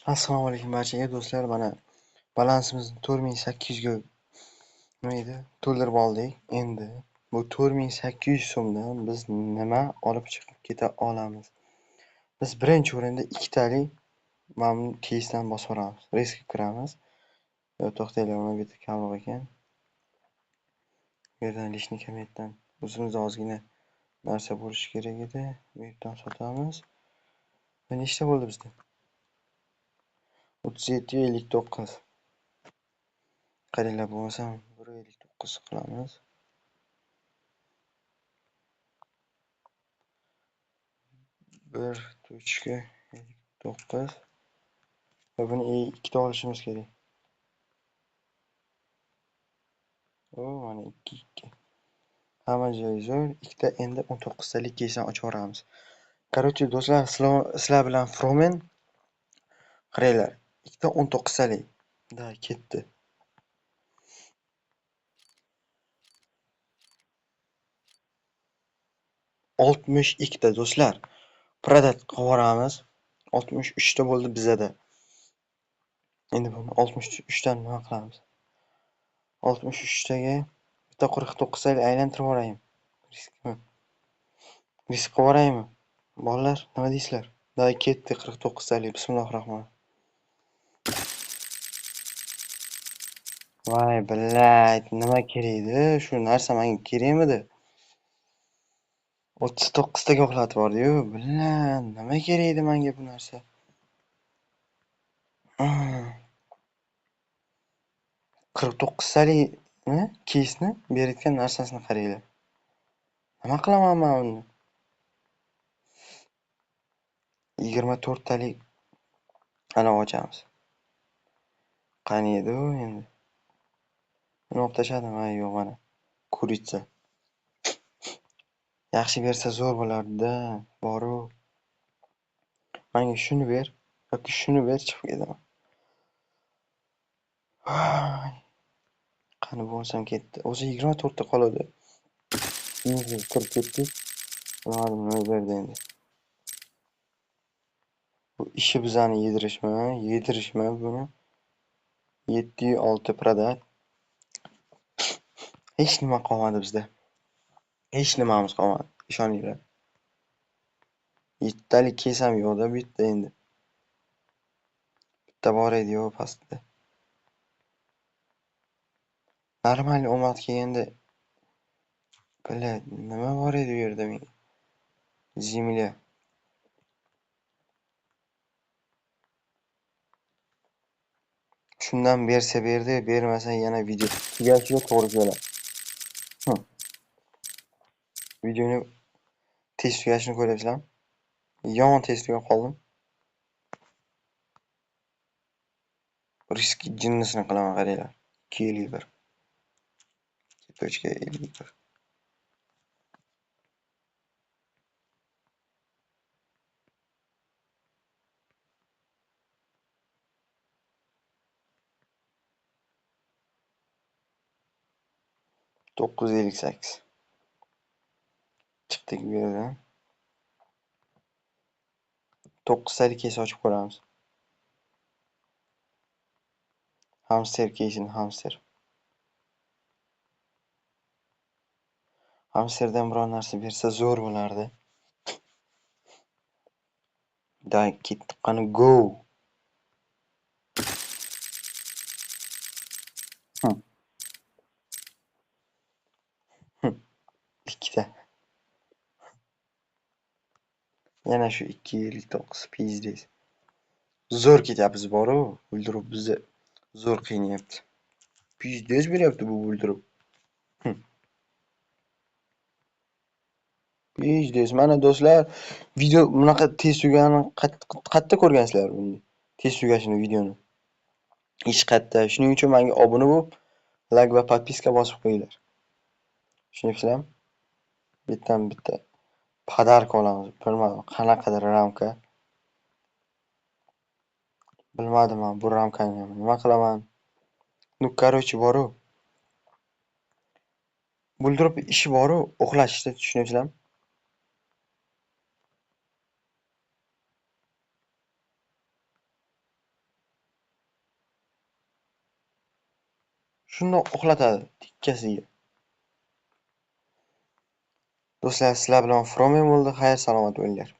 Assalomu alaykum barchaga do'stlar. Mana balansimizni 4800 ga nima edi? To'ldirib oldik. Endi bu 4800 so'mdan biz nima olib chiqib keta olamiz? Biz birinchi o'rinda ikkitalik mana bu keysdan bosib olamiz. Riskga kiramiz. To'xtanglar, mana bu yerda kamroq ekan. Bu yerdan lishni kamaytdan o'zimizda ozgina narsa bo'lishi kerak edi. Bu yerdan sotamiz. Nechta bo'ldi bizda? 37.59. Qaranglar, bo'lmasam 1.59 qilamiz. 1.59 va buni ikkita olishimiz kerak. Mana 2. Hamma joyi zo'r. Ikkita endi 19 talik keysdan ochaveramiz. Короче, do'stlar, sizlar bilan Fromen qaranglar. Ikkita 19 talik. Da ketdi. 62 ta do'stlar. Product qilib 63 ta bo'ldi bizada. Endi buni 63 dan nima qilamiz? 63 taga bitta 49 talik aylantirib yuboraymi? Risk qilib yuboraymi? Bolalar, nima deysizlar? Da ketdi 49 talik. Bismillahirrohmanirrohim. Voy billahi, nima kerak edi? Shu narsa menga kerakmidi? 39 taga uxlatib yubordi-yu. Billahi, nima kerak edi menga bu narsa? 49 talikni keysni berayotgan narsasini qaranglar. Nima qilaman men uni? 24 talik ana ochamiz. Qani edi u endi? Buni olib tashladim. Yo'q, mana kuritsa. Yaxshi bersa zo'r bo'lardi-da. Boru. Menga shuni ber yoki shuni ber, chiqib ketaman. Qani bo'lsam ketdi. O'zi 24 ta qoladi. Kirib ketdi. Bilmadim nima berdi endi. Bu ishi bizani yedirishmi buni? 706 product. Hech nima qolmadi bizda. Hech nimamiz qolmadi, ishoninglar. 7 talik keys ham yo'q-da bu yerda endi. Bitta bor edi-yu pastda. Normal omad kelganda nima bor edi u yerda menga? Zemlya. Shundan bersa berdi, bermasa yana video tugashiga to'g'ri keladi. Videoni tez tugashini ko'ryapsizlarmi? Yomon tez tugab qoldim. Risk jinnisini qilaman, qaranglar. 2.51. Chetочка 51. Dokuz 58. Chiqdik bu yerdan. 9 talik keys ochib ko'ramiz. Hamster keysini Hamsterdan biror narsa bersa zo'r bo'lardi. Day ketdi, qani go. Ikkita. Yana shu 2.59 pizdes. Zo'r ketyapmiz boru, o'ldirib bizni zo'r qiynayapti. Pizdes beryapti bu o'ldirib. Pizdes. Mana do'stlar, video bunaqa tez tuganini qayerda ko'rgansizlar buni? Tez tugashini videoni. Hech qayerda. Shuning uchun menga obuna bo'lib, like va podpiska bosib qo'yinglar. Tushunyapsizlarmi? Bittadan bitta podarka olamiz. Bilmadim qanaqadir ramka. Bilmadim men bu ramkani nima qilaman. Ну, короче, boru. Buldirib ishi boru, uxlashda, tushunyapsizlarmi? Shundoq uxlatadi tikkasiga. Do'stlar, sizlar bilan Fromen bo'ldi. Xayr-salomat bo'linglar.